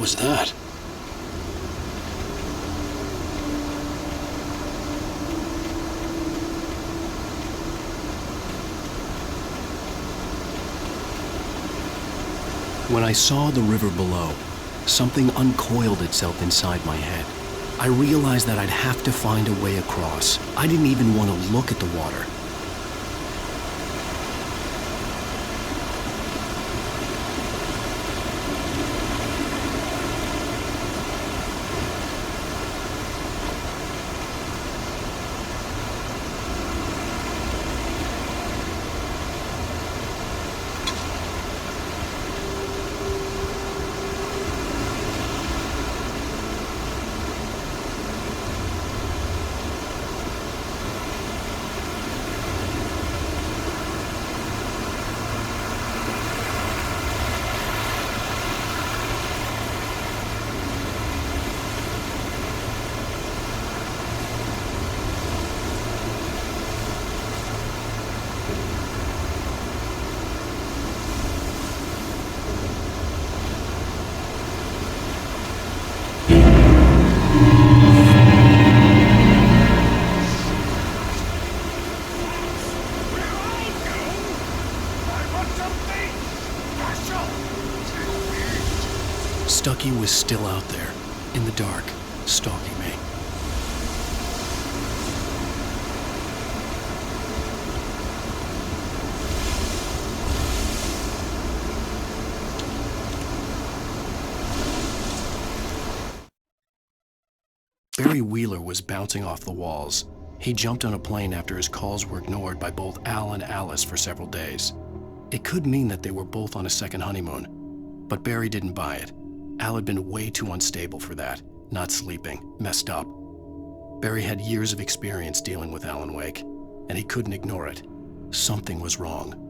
was that? When I saw the river below, something uncoiled itself inside my head. I realized that I'd have to find a way across. I didn't even want to look at the water. Stucky was still out there, in the dark, stalking me. Barry Wheeler was bouncing off the walls. He jumped on a plane after his calls were ignored by both Al and Alice for several days. It could mean that they were both on a second honeymoon, but Barry didn't buy it. Al had been way too unstable for that, not sleeping, messed up. Barry had years of experience dealing with alanwake, and he couldn't ignore it. Something was wrong.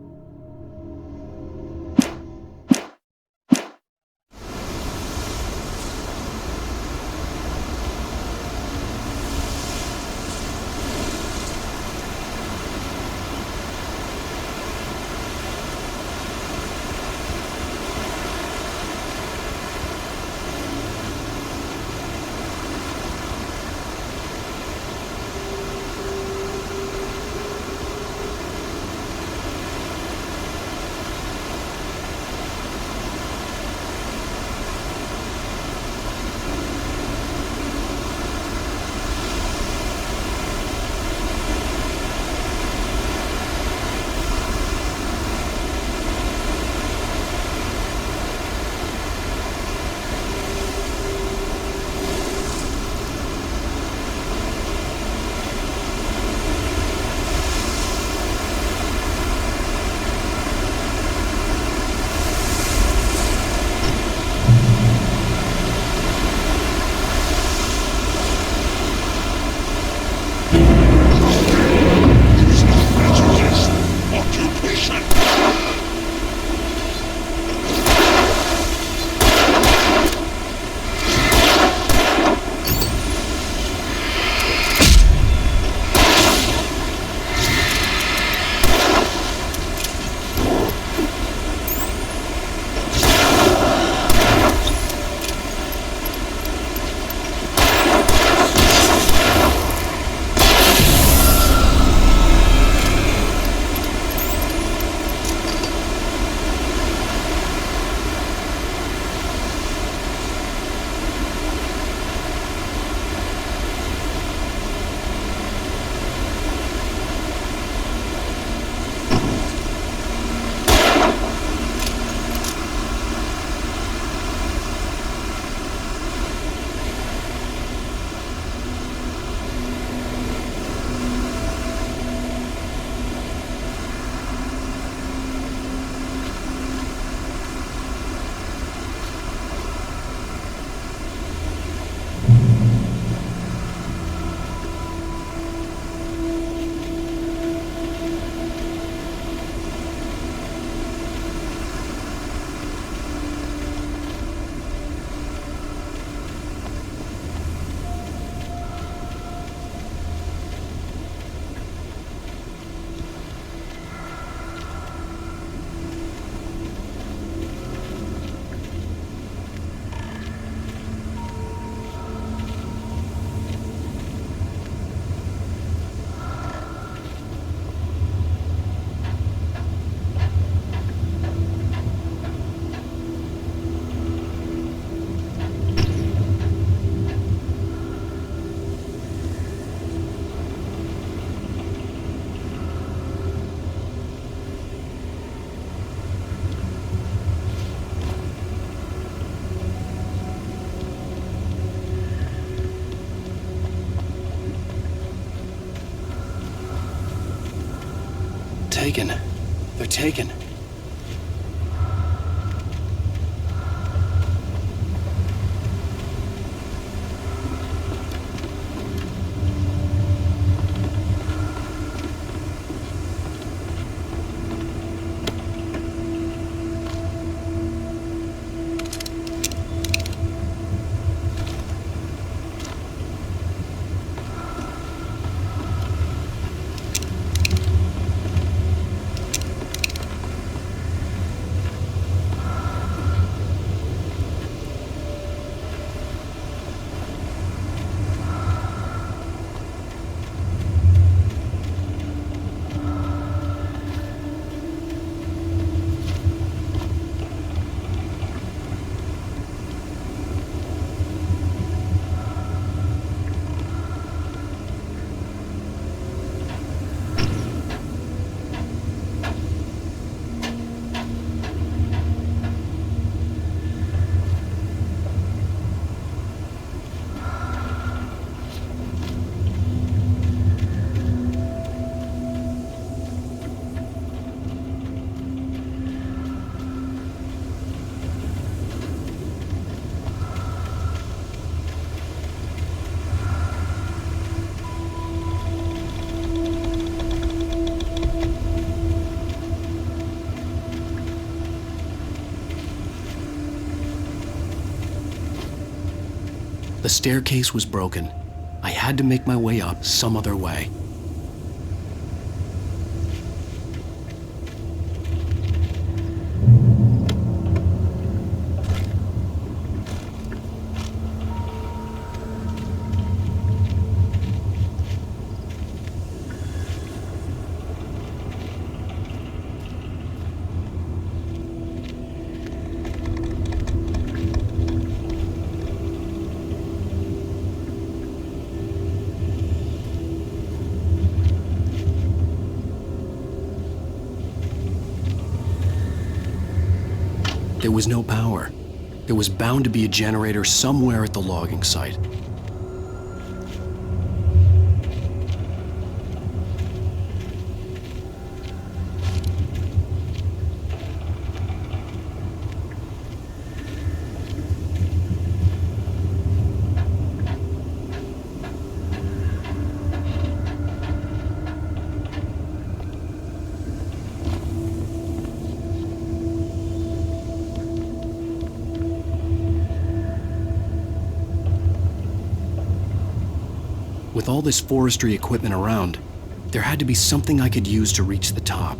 taken. They're taken. The staircase was broken. I had to make my way up some other way. There was no power. There was bound to be a generator somewhere at the logging site. With all this forestry equipment around, there had to be something I could use to reach the top.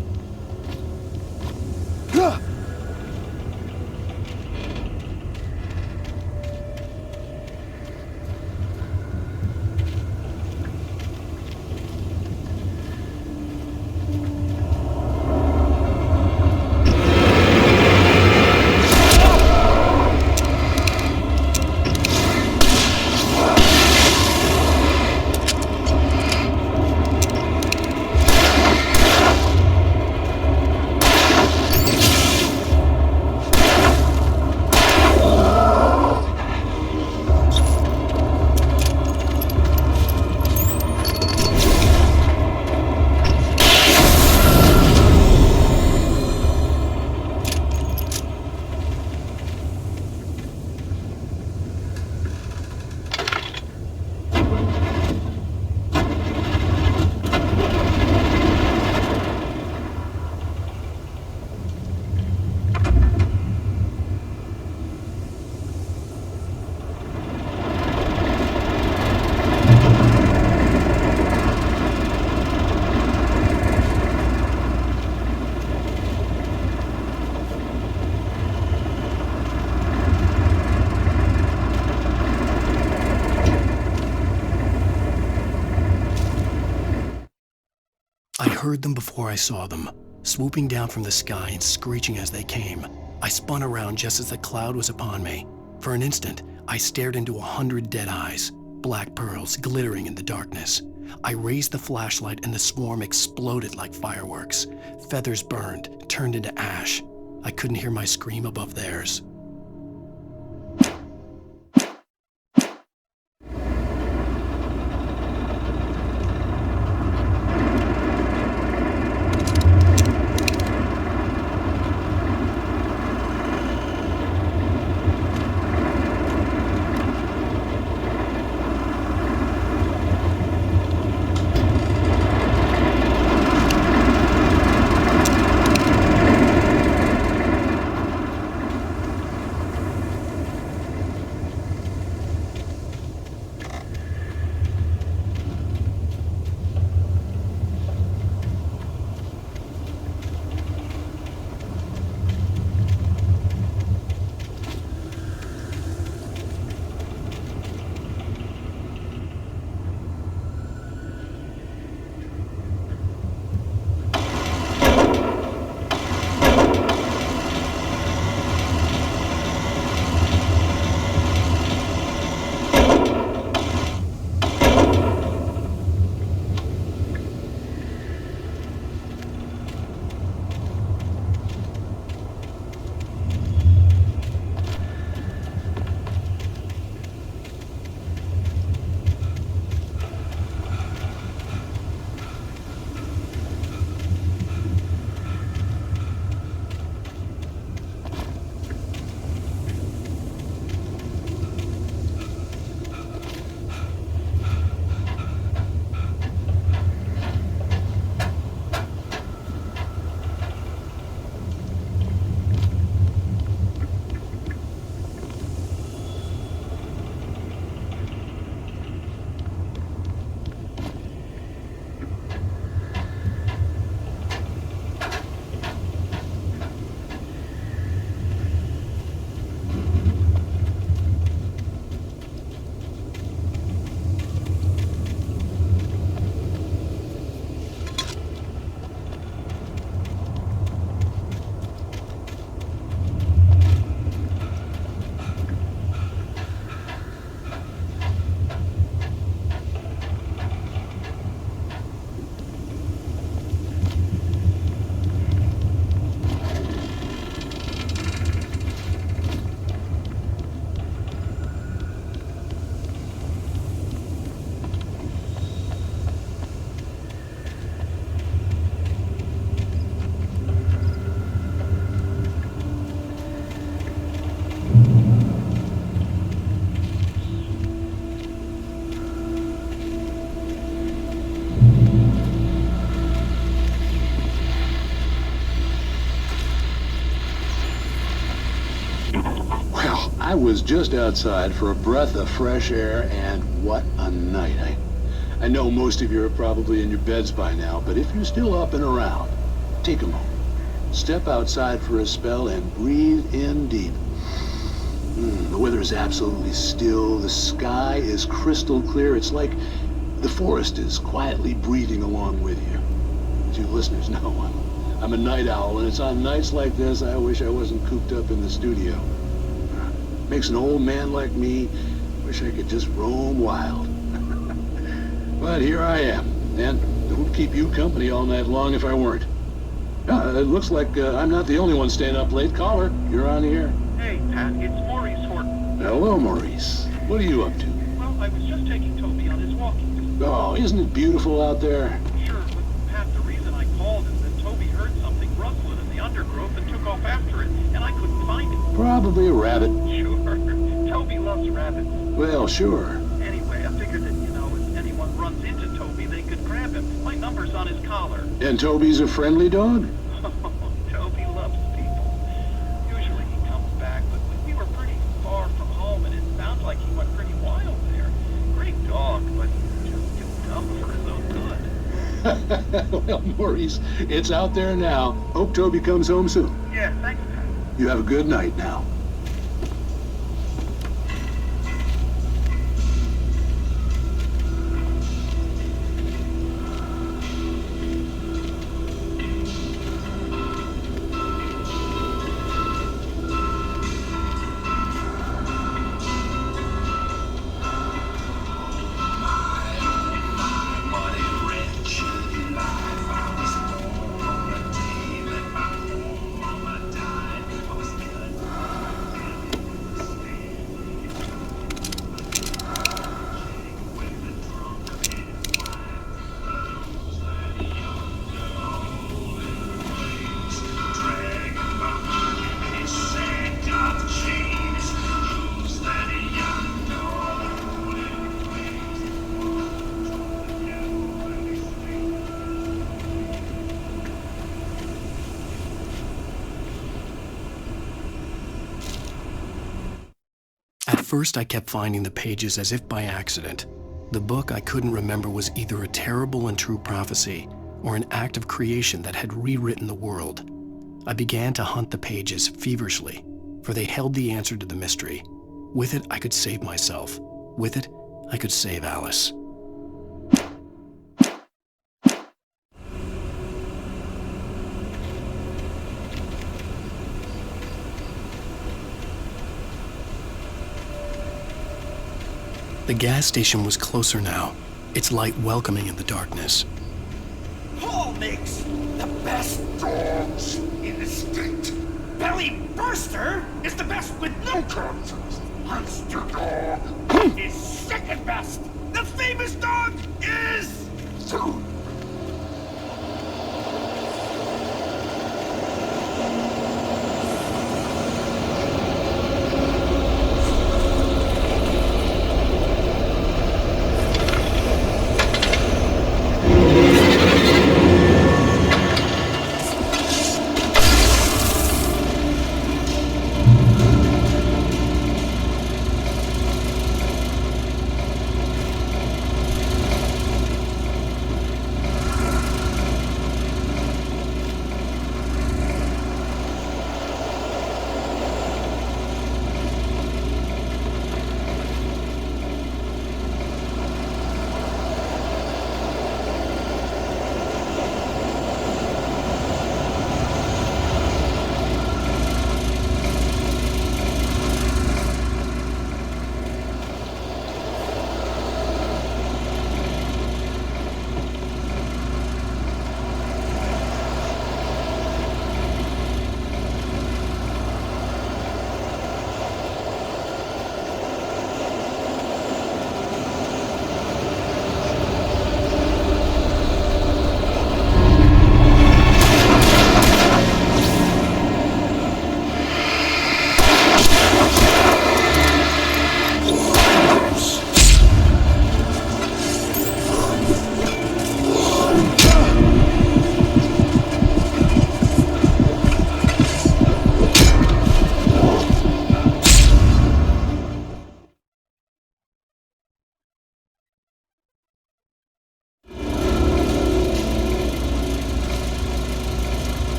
I heard them before I saw them, swooping down from the sky and screeching as they came. I spun around just as the cloud was upon me. For an instant, I stared into 100 dead eyes, black pearls glittering in the darkness. I raised the flashlight and the swarm exploded like fireworks. Feathers burned, turned into ash. I couldn't hear my scream above theirs. I was just outside for a breath of fresh air, and what a night. I know most of you are probably in your beds by now, but if you're still up and around, take a moment. Step outside for a spell and breathe in deep. The weather is absolutely still. The sky is crystal clear. It's like the forest is quietly breathing along with you. As you listeners know, I'm a night owl, and it's on nights like this I wish I wasn't cooped up in the studio. Makes an old man like me wish I could just roam wild. But here I am, and don't keep you company all night long if I weren't. It looks like I'm not the only one staying up late. Caller, you're on the air. Hey, Pat, it's Maurice Horton. Hello, Maurice. What are you up to? Well, I was just taking Toby on his walking. Oh, isn't it beautiful out there? Sure, but Pat, the reason I called is that Toby heard something rustling in the undergrowth and took off after it, and I couldn't find it. Probably a rabbit. Sure. Toby loves rabbits. Well, sure. Anyway, I figured that, if anyone runs into Toby, they could grab him. My number's on his collar. And Toby's a friendly dog? Toby loves people. Usually he comes back, but we were pretty far from home, and it sounds like he went pretty wild there. Great dog, but just too dumb for his own good. Well, Maurice, it's out there now. Hope Toby comes home soon. Yeah, thanks, Pat. You have a good night now. At first, I kept finding the pages as if by accident. The book I couldn't remember was either a terrible and true prophecy or an act of creation that had rewritten the world. I began to hunt the pages feverishly, for they held the answer to the mystery. With it, I could save myself. With it, I could save Alice. The gas station was closer now, its light welcoming in the darkness. Paul makes the best dogs in the state. Belly Burster is the best with no contest. Monster Dog is second best. The famous dog is Food.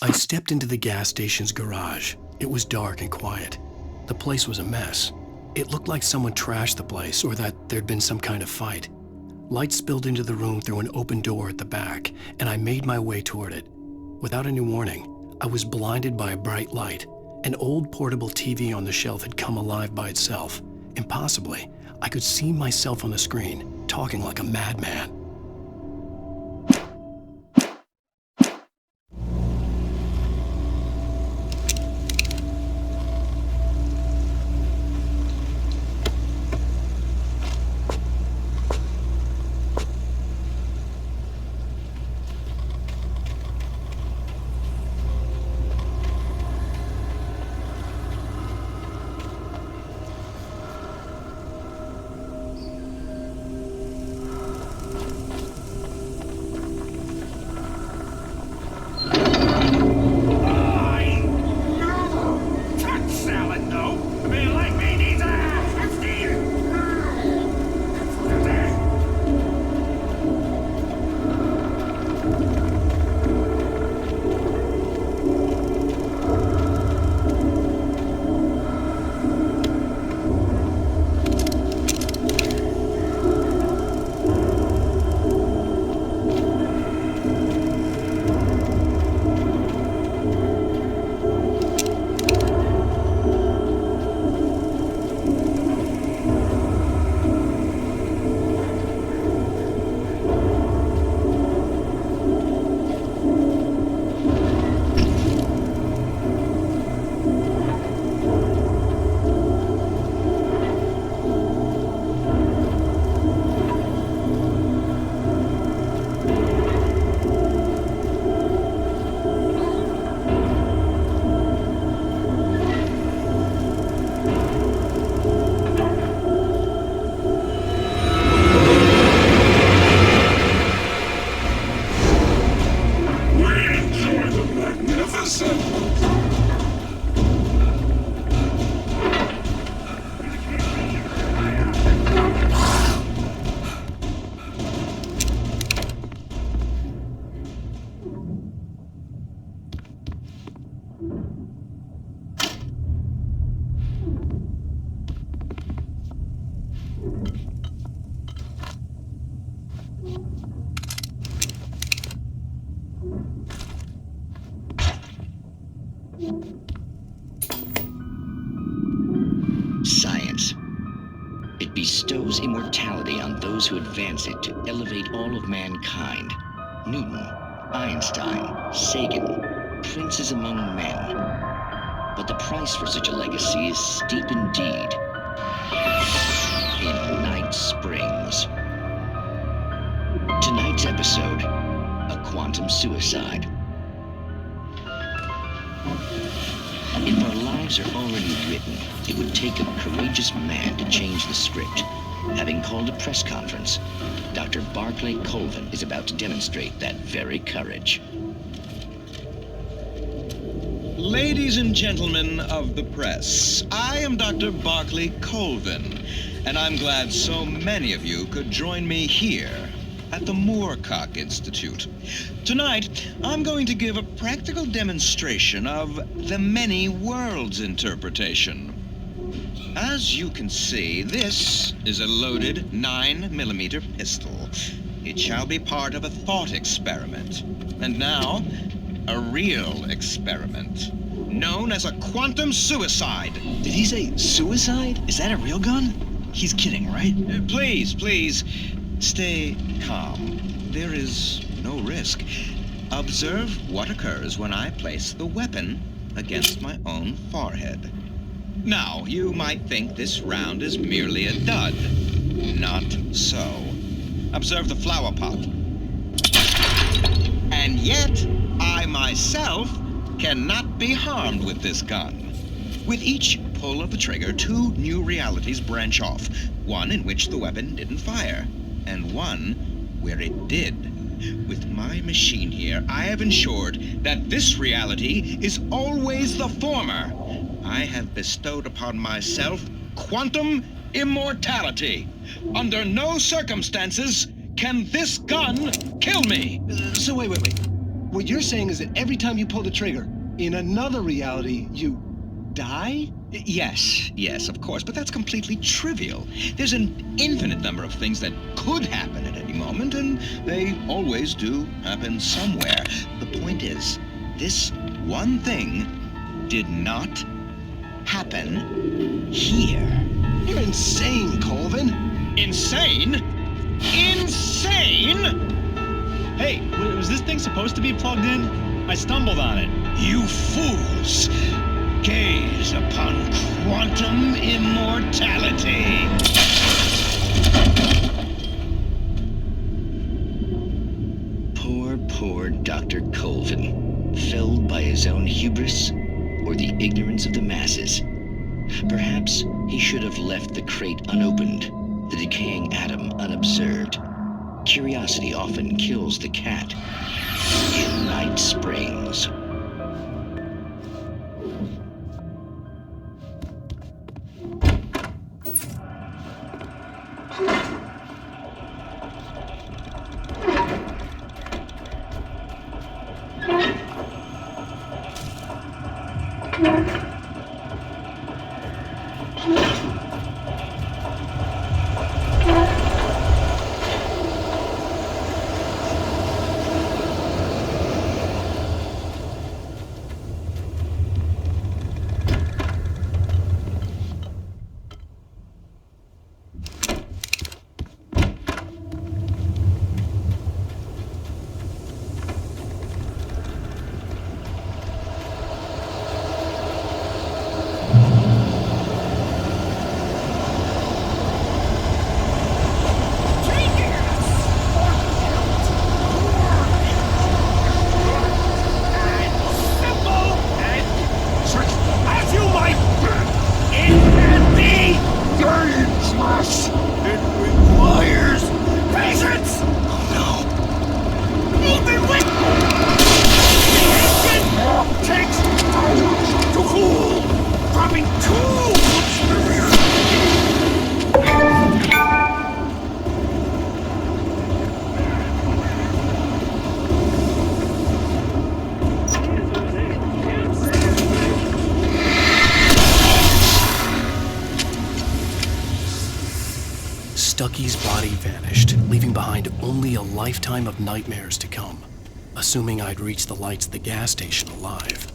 I stepped into the gas station's garage. It was dark and quiet. The place was a mess. It looked like someone trashed the place or that there'd been some kind of fight. Light spilled into the room through an open door at the back, and I made my way toward it. Without any warning, I was blinded by a bright light. An old portable TV on the shelf had come alive by itself. Impossibly, I could see myself on the screen, talking like a madman. Science. It bestows immortality on those who advance it to elevate all of mankind. Newton, Einstein, Sagan, princes among men. But the price for such a legacy is steep indeed. In Night Springs. Tonight's episode, a quantum suicide. If our lives are already written, it would take a courageous man to change the script. Having called a press conference, Dr. Barclay Colvin is about to demonstrate that very courage. Ladies and gentlemen of the press, I am Dr. Barclay Colvin, and I'm glad so many of you could join me here at the Moorcock Institute. Tonight, I'm going to give a practical demonstration of the many worlds interpretation. As you can see, this is a loaded 9mm pistol. It shall be part of a thought experiment. And now, a real experiment, known as a quantum suicide. Did he say suicide? Is that a real gun? He's kidding, right? Please, stay calm. There is no risk. Observe what occurs when I place the weapon against my own forehead. Now, you might think this round is merely a dud. Not so. Observe the flower pot. And yet, I myself cannot be harmed with this gun. With each pull of the trigger, two new realities branch off. One in which the weapon didn't fire, and one where it did. With my machine here, I have ensured that this reality is always the former. I have bestowed upon myself quantum immortality. Under no circumstances can this gun kill me. So wait. what you're saying is that every time you pull the trigger, in another reality, you die? Yes, of course, but that's completely trivial. There's an infinite number of things that could happen at any moment, and they always do happen somewhere. The point is, this one thing did not happen here. You're insane, Colvin. Insane? Insane? Hey, was this thing supposed to be plugged in? I stumbled on it. You fools! Gaze upon quantum immortality! Poor Dr. Colvin, felled by his own hubris or the ignorance of the masses. Perhaps he should have left the crate unopened, the decaying atom unobserved. Curiosity often kills the cat. In Night Springs. Stucky's body vanished, leaving behind only a lifetime of nightmares to come, assuming I'd reached the lights of the gas station alive.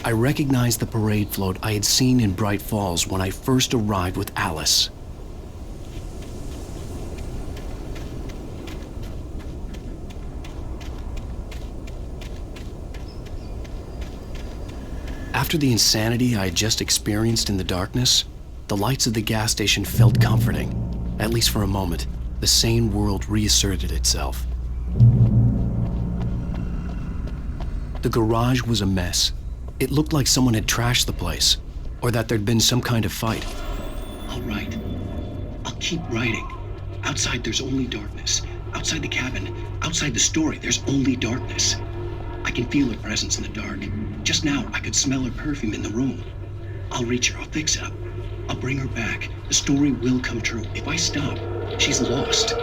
I recognized the parade float I had seen in Bright Falls when I first arrived with Alice. After the insanity I had just experienced in the darkness, the lights of the gas station felt comforting. At least for a moment, the sane world reasserted itself. The garage was a mess. It looked like someone had trashed the place, or that there'd been some kind of fight. I'll write. I'll keep writing. Outside, there's only darkness. Outside the cabin, outside the story, there's only darkness. I can feel her presence in the dark. Just now, I could smell her perfume in the room. I'll reach her. I'll fix it up. I'll bring her back. The story will come true. If I stop, she's lost.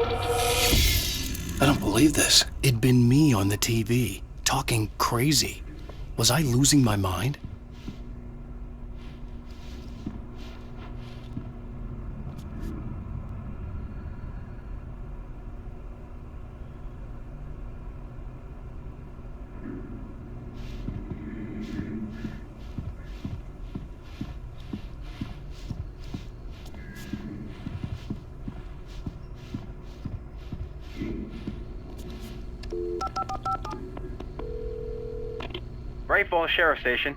I don't believe this. It'd been me on the TV, talking crazy. Was I losing my mind? Bright Falls Sheriff Station.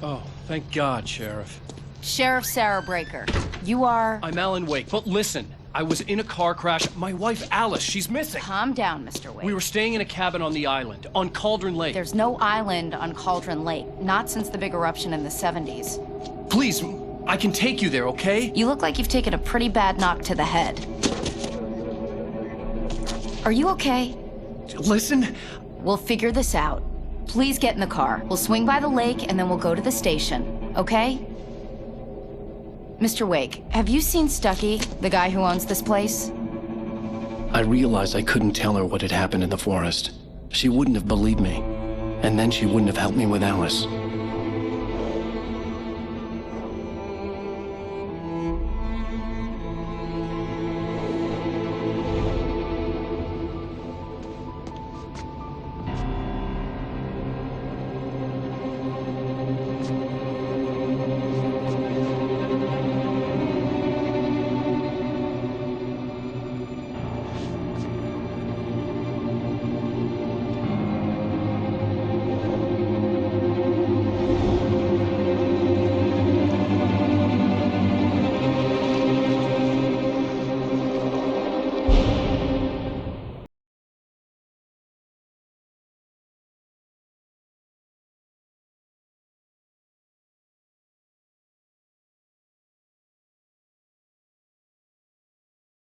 Oh, thank God, Sheriff. Sheriff Sarah Breaker. You are... I'm Alan Wake, but listen, I was in a car crash. My wife, Alice, she's missing. Calm down, Mr. Wake. We were staying in a cabin on the island, on Cauldron Lake. There's no island on Cauldron Lake, not since the big eruption in the 70s. Please, I can take you there, okay? You look like you've taken a pretty bad knock to the head. Are you okay? listen. We'll figure this out. Please get in the car. We'll swing by the lake and then we'll go to the station, okay? Mr. Wake, have you seen Stucky, the guy who owns this place? I realized I couldn't tell her what had happened in the forest. She wouldn't have believed me. And then she wouldn't have helped me with Alice.